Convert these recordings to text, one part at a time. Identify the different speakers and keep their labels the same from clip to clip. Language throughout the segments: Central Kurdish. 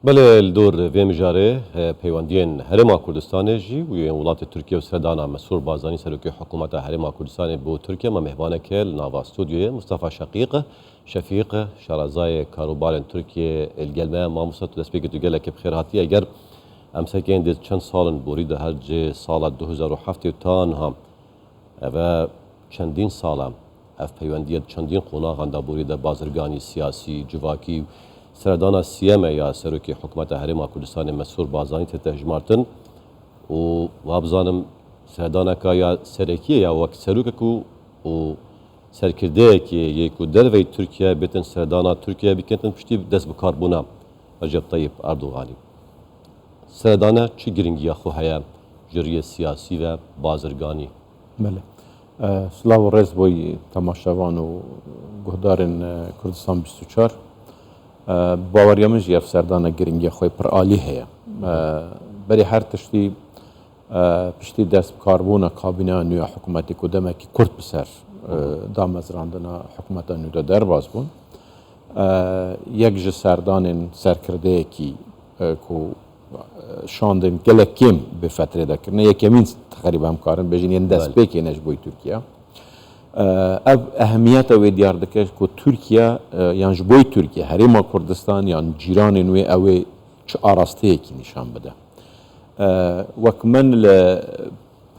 Speaker 1: بله الدور ویم جاره پیوندین هرما کردستان جی و ولات ترکیه و سردانا مسئول بازانی سروکی حکومت هرما کردستان بو ترکیه ما مهمانه کل ناوا استودیوی مصطفى شفیق شارزای کاروبار ترکیه الگلمه ما مصطفى دسپیک تو گله که بخیر هاتی اگر امسکین دیز چند سالن بوری ده هر جه سال 2007 تان هم و چندین سالم اف پیوندیت چندین قناغان دا بوری ده بازرگانی سیاسی جواکی سردانا سیامه یا سروکی حکومت هرما کردستان مسئول بازانی تهجمارتن و وابزانم سردانا که یا سرکیه یا وقت سروک کو و سرکرده که یکو دروی ترکیه بیتن سردانا ترکیه بیکنتن پشتی دست بکاربونا رجب طیب اردوغانی سردانا چی گرنگی خو هیا جریه سیاسی و بازرگانی؟
Speaker 2: بله سلاو و رز بوی تماشاوان و گهدارن کردستان 24 باوریامش یف سردانه گرنگی خوی پر عالی هیا بری هر تشتی پشتی دست کاربونا کابینه نویا حکومتی کدامه که کرد بسر دام از راندنا حکومتا نودا در باز بون یک جه سردان سرکرده کی کو شاندن گله کم به فتره دا کرنه یکمین تقریبا هم کارن بجین یه دست بیکی نش بوی ترکیه اب اهمیت و دیار دکش که ترکیه یعنی جبوی ترکیه هرما کردستان یعنی جیران نوی اوی چه آراسته کی نشان بده وکمن ل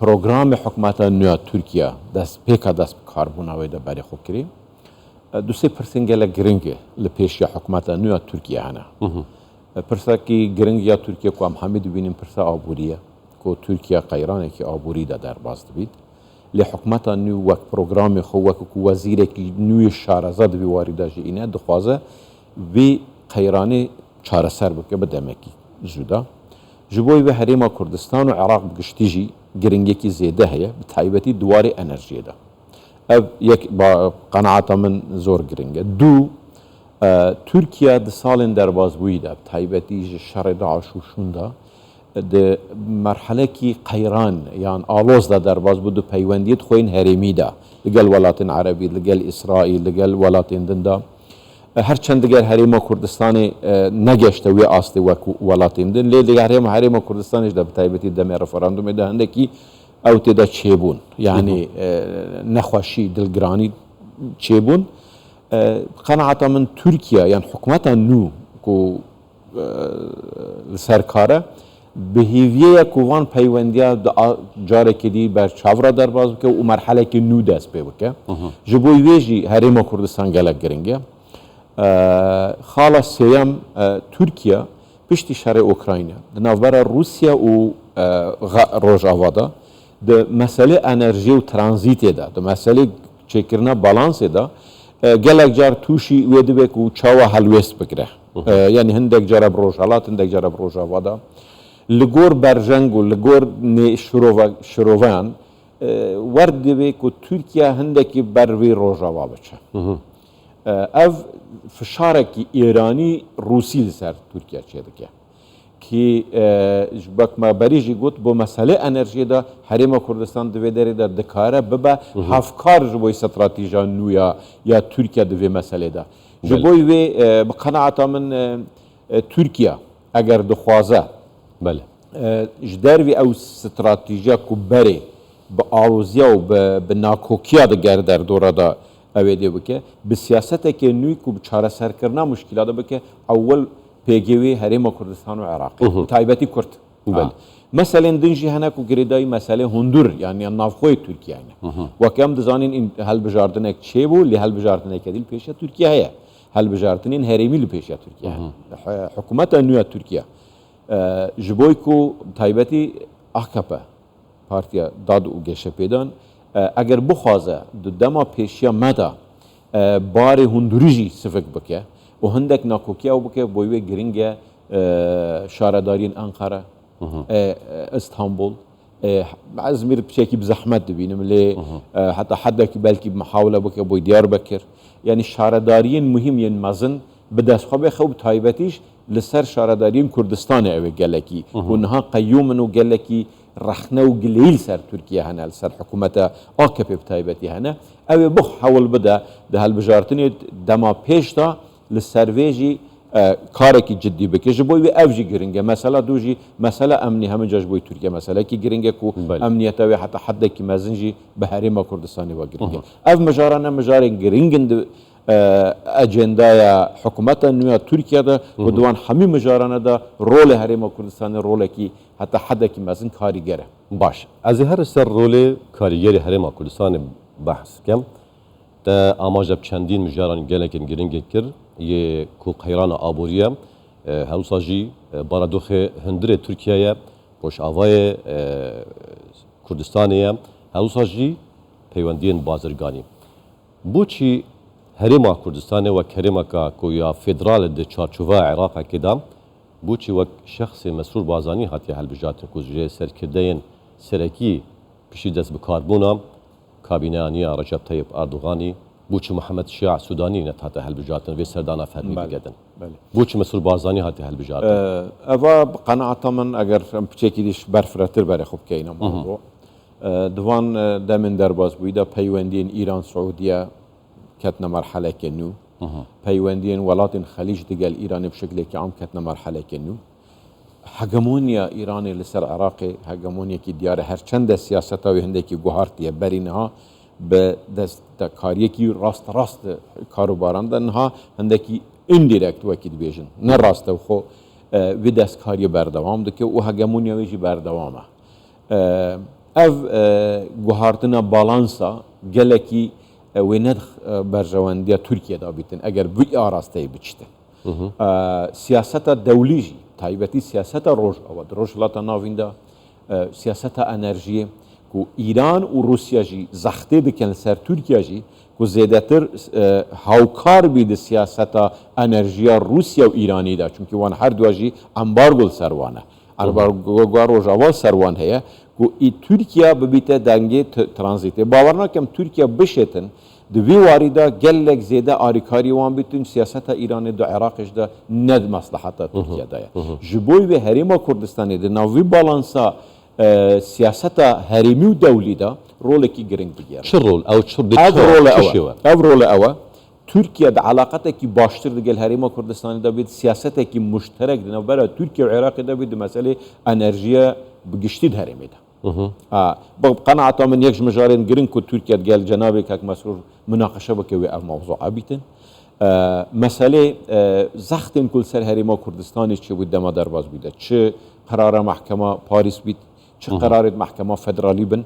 Speaker 2: پروگرام حکومت نویا ترکیه دست پیکا دست کاربون اوی ده بری خوب کری 2% گله گرنگه لپیشیا حکومت نویا ترکیه هنه پرسا کی گرنگ یا ترکیه کو هم حمید بینیم پرسا آبوریه کو ترکیه قیرانه کی آبوری ده در باز بید لی حکومت نو وک پروگرام خو وک کو وزیر کی نوی شارزاد بی وارده جی اینه دخوازه وی قیرانه چاره سر بکه بدمکی زودا جبوی به هریما کردستان و عراق بگشتی جی گرنگی کی زیده هیا بتایبتی دواری انرژی ده اب یک با قناعت من زور گرنگه دو ترکیه د سالن در باز بویده تایبتی شرد عاشوشونده د مرحله کی قیران یعنی آلوز در باز بود پیوندیت خوین هرمی ده لگل ولاتن عربی لگل اسرائیل لگل ولاتن دنده هرچند دیگر هریما کردستان نگشته وی آسته و ولاتن دن لی دیگر هریما کردستانش ده تایبتی دم رفراندوم ده هنده کی او تیده چیبون یعنی نخوشی دلگرانی چیبون قناعت من ترکیه یعنی حکومت نو کو سرکاره به هیویه کوان پیوندیا جاره کدی بر چاورا در باز که و مرحله که نو دست پی بکه جبوی ویجی هریما کردستان گلک گرنگه خالا سیم ترکیه پشتی شهر اوکراینه نوبر روسیه و روجاوادا ده مسئله انرژی و ترانزیت ده ده مسئله چکرنا بالانس ده گلک جار توشی ویدی بک و چاوا هلویست بکره یعنی هندک جار بروجالات هندک جار بروجاوادا لگور برجنگ و لگور شروان ورد بک و ترکیه هندکی بروی روجاوا بچه اف فشارکی ایرانی روسی لسر ترکیه چه دکه که بک ما بریجی گوت با مسئله انرژی دا هریما کردستان دوی داری در دکاره ببا هفکار جبوی استراتیجا نویا یا ترکیه دوی مسئله دا جبوی وی بقناعت من ترکیه اگر دخوازه
Speaker 1: بله
Speaker 2: جدار وی او استراتیجا کو بری با آروزیا و با ناکوکیا دگر در دوره دا اویده بکه به سیاست که نوی کو چاره سر کرنا مشکلات بکه اول پیگوی هریما کردستان و عراق تایبتی کرد مثلا دنجی هنه کو گریدای مسئله هندور یعنی نافخوی ترکیه اینه و کم دزانین این هل بجاردن یک چه بو لی هل بجاردن یک دیل پیشه ترکیه هیا هل بجاردن این هریمی لی پیشه ترکیه حکومت نویا ترکیه جبوی کو تایبتی AKP پارتیا داد و گشه پیدان اگر بخوازه دما پیشیا مدا بار هندوریجی سفک بکه و هندک ناکوکیا و بکه بویوه گرینگه شاردارین انقره استانبول ازمیر بشكل بزحمت دبینم لی حتی حدا که بلکی محاوله بکه بوی دیار بکر یعنی شاردارین مهم ین مزن بدست خواب خوب تایبتیش لسر شاردارین کردستان اوه گلکی و نها قیومن و گلکی رخنه و قليل سر تركيا هنا سر حكومة AKP بتايبتي هنا او بخ حول بدا ده هالبجارتني دما پیش دا لسرويجي کارێکی جدی بکە ji بۆی ev jî giring e mesela dû jî mesele emnî hemin ca ji bo Tirkiye meselekî giring e ku emniyeta wê heta heddekî mezin jî bi Herêma Kurdistanê ve giring e ev mijaran ne mijarên giringin di ajendaya hikûmeta nû ya Tirkiyede û di wan hemî mijarane de rolê Herêma Kurdistanê rolekî heta heddekî mezin karîger e.
Speaker 1: باش از هر سر رول کاریگری حرم کردستان بحث کم تا آماجب چندین مجاران گلکن گرینگ کر یه کو قیران آبوریه هلوساجی بارادوخ هندره ترکیه پوش آوای کردستانیه هلوساجی پیوندین بازرگانی بوچی حرم کردستان و کریم کا کویا فدرال د چارچوبه عراق کدام بوچی وک شخص مسرور بازانی هاتی هلبجات کوزجه سرکردین سرکی پیشی دست به کاربونا کابینانی رجب طیب اردوغانی بوچی محمد شیع سودانی نتاته هلبجاتن و سردانا فرمی بگدن بوچی مسرور بازانی هاتی هلبجاتن
Speaker 2: اوا قناعت من اگر بچکی دیش برفراتر بره خوب که اینا موضوع دوان دمن درباز بویده پیوندین ایران سعودیه كتنا مرحلة كنو بيوندين ولات الخليج دقال إيران بشكل عام كتنا مرحلة كنو هجمونيا إيراني لسر عراقي هجمونيا كي ديار هر چند سياستا وهندكي جوهرتيا برينها بدست كاريكي راست كاروباران دنها هندكي انديركت وكيد بيجن نراست وخو بدست كاري بردوام دكي وهجمونيا ويجي بردوامه اف جوهرتنا بالانسا جلكي ويند برجوانديا تركيا دابتن اگر بي آراسته بچتن سياسة دوليجي تايبتي سياسة روجلاتا ناويندا سياسة انرجي كو ايران و روسيا جي زخته دكن سر تركيا جي كو زيادتر هاوكار بيد سياسة انرجيا روسيا و ايراني دا چونكي وان هر دو جي امبارغو سروانه امبارغو روجاوا سروان هي كو اي تركيا ببيته دنگي ترانزيت باورنا كم تركيا بشتن دوی وارده گلک زیده آریکاری وان بیتون سیاست ایران دو عراقش ده ند مصلحت ترکیه ده جبوی به حریم کردستانی ده ناوی بالانسا سیاست حریمی و دولی ده رول کی گرنگ بگیره
Speaker 1: چه رول او
Speaker 2: او رول اوه ترکیه ده علاقته کی باشتر ده گل حریم کردستانی ده بید سیاست کی مشترک ده برای ترکیه و عراق ده بید مسئله انرژی بگشتی ده حریمی ده بقناعة من يكش مجارين جرين كو تركيا قال جنابي كاك مسرور مناقشة بكوي او موضوع بيتن مسألة زختن كل سر هريما كردستاني چه بود دما درباز بيده چه قرار محكمة باريس بيت چه قرار محكمة فدرالي بن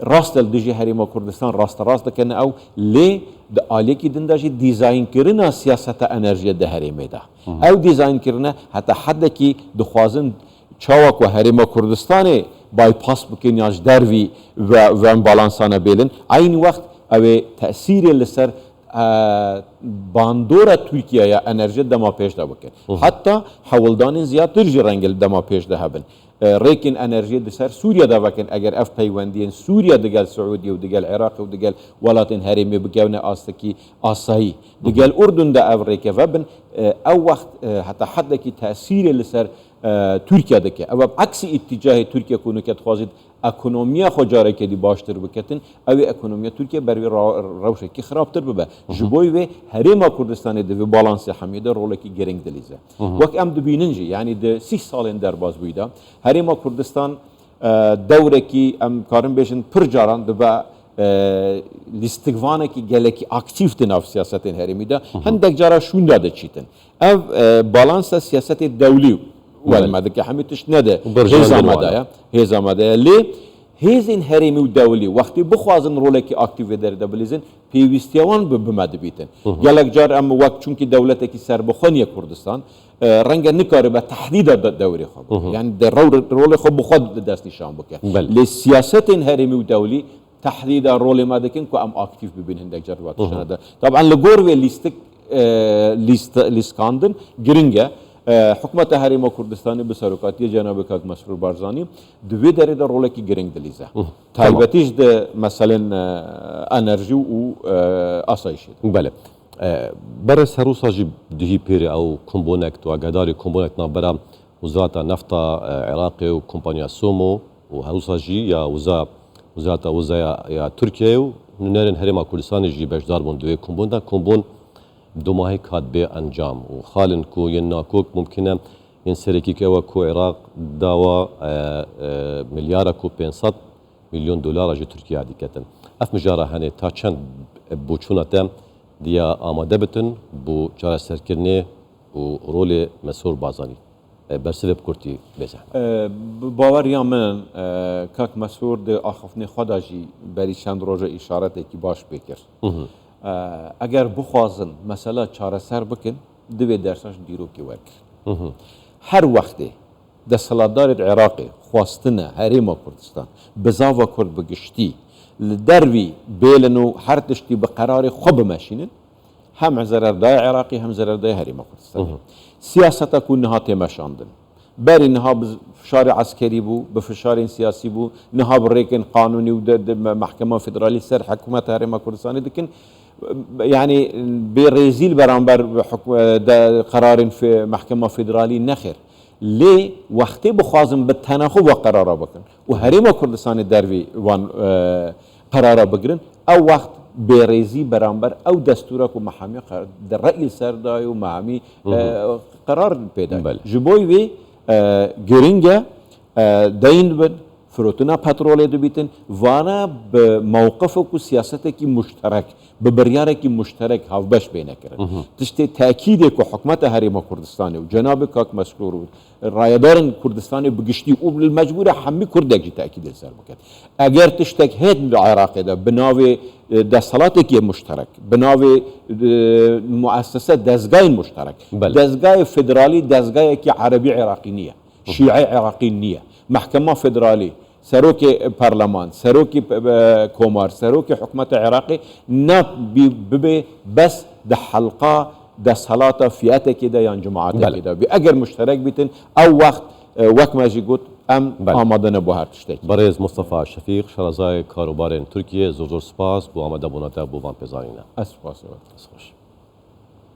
Speaker 2: راست الدجي هريما كردستان راست دكن او لي د آليكي دنداجي ديزاين كرنا سياسة انرجية ده هريمي ده او ديزاين كرنا حتى حدكي دخوازن چاوك و هريما كردستاني بايباس بكين ياج دروي و بالانسانا بيلن عين وقت او تأثير لسر باندورا تركيا يا انرجي دما پیش ده بكن حتى حولدان زياد ترجي رنگل دما پیش ده هبن ريكن انرجي دسر سوريا ده بكن اگر اف پیوندين سوريا دگل سعودية و دگل عراق و دگل ولاتن هرمي بگونه آستكي آساي دگل اردن ده اف ريكه وبن او وقت حتى حد كي تأثير لسر ترکیه دکه او عکس اتجاه ترکیه کنه که تخواهید اکونومیا خجاره که دی باشتر بکتن او اکونومیا ترکیه بروی روشه که خرابتر ببه جبوی و حریم کردستان دی و بالانس حمیده روله کی گرنگ دلیزه وقت ام دبیننجی یعنی ده 6 سال در باز بویده حریم کردستان دوره کی ام کارم بیشن پر جاران دبا لیستگوانه کی گلکی اکتیف تناف سیاست حریمی ده هندک جارا شون داده چیتن او بالانس سیاست دولی والماده که همیتش نده هیزا مدایا لی هیزین هرمی و دولی وقتی بخوازن روله که اکتیو درده بلیزن پیوستیوان بمده بیتن گلک جار اما وقت چونکه دولته که سربخانی کردستان رنگ نکاره به تحدید دوری خوب یعنی در رول خوب بخواد دست نشان بکه لی سیاست هرمی و دولی تحدید رول ماده کن که ام اکتیو ببین هندک جار وقتش نده طبعا لگور و لیستکاندن گرینگه حکومت حریم کردستانی به سرکاتی جناب کاک مسرور بارزانی دوی داره در روله کی گرنگ دلیزه تایبتیش ده مثلا انرژی و آسایشی
Speaker 1: بله برس هروسا جی دهی پیر او کمبونکت و اگداری کمبونکت نابرا وزارت نفط عراقی و کمپانیا سومو و هروسا جی یا وزارت یا ترکیه و نرین حریم کردستانی جی بجدار بون دوی کمبون دو ماهی کات به انجام و خالن کو ین ناکوک ممکنه این سرکی که و کو عراق داوا ملیار کو 500 میلیون دلار جو ترکیه دیکتن اف مجاره هنه تا چند بوچونته دیا آماده بتن بو چاره سرکرنه و رول مسور بازانی برسبب کرتی بزن
Speaker 2: باوریا من کاک مسعود د آخفنی خدا جی بری چند روز اشارت کی باش بکر اگر بخوازن مثلا چاره سر بکن دوی درسش دیرو کی ورک هر وقته د سلطدار عراقی خواستنه حریم کردستان بزاوا کرد بگشتی لدروی بیلنو هر تشتی به قرار خوب ماشینن هم زرردای عراقی هم زرردای حریم کردستان سیاست کو نها تماشاندن بر نها فشار عسکری بو بفشار سیاسی بو نها بريكن قانوني و محكمه فدرالي سر حكومه حریم کردستان دکن يعني بريزيل برانبر قرار في محكمه فدرالي نخر لي وقتی بخوازم به تناخب و قرارا بکن و حریم کردستان دروی وان قرارا بگرن او وقت بریزی برانبر او دستورا کو محامی در رأی سردای و محامی قرار پیدا جبوی وی گرینگا دین بد فروتنا پترول دو بیتن وانا بموقف کو سیاست کی مشترک ببریار کی مشترک هاوبش بینه کرد تشتی تاکید کو حکومت حریم کردستان و جناب کاک مسرور رایدارن کردستان بگشتی او المجبور همی کردک جی تاکید سر بکد اگر تشتک هد عراق ده بناوی دستالات کی مشترک بناوی مؤسسه دزگاه مشترک دزگاه فدرالی دزگاه کی عربی عراقی نیه شیعه عراقی نیه محكمة فدرالي سروك برلمان سروك كومار سروك حكومة عراقي ناب ببي بس ده حلقة ده صلاة فئات كده يعني جماعات كده بأجر مشترك بيتن أو وقت ما جي قلت أم آمادن بوهر تشتك
Speaker 1: بريز مصطفى شفيق شرزاي كاروبارين تركيا زور سپاس بو آماده بوناتا بو وان پزانينا
Speaker 2: اسپاس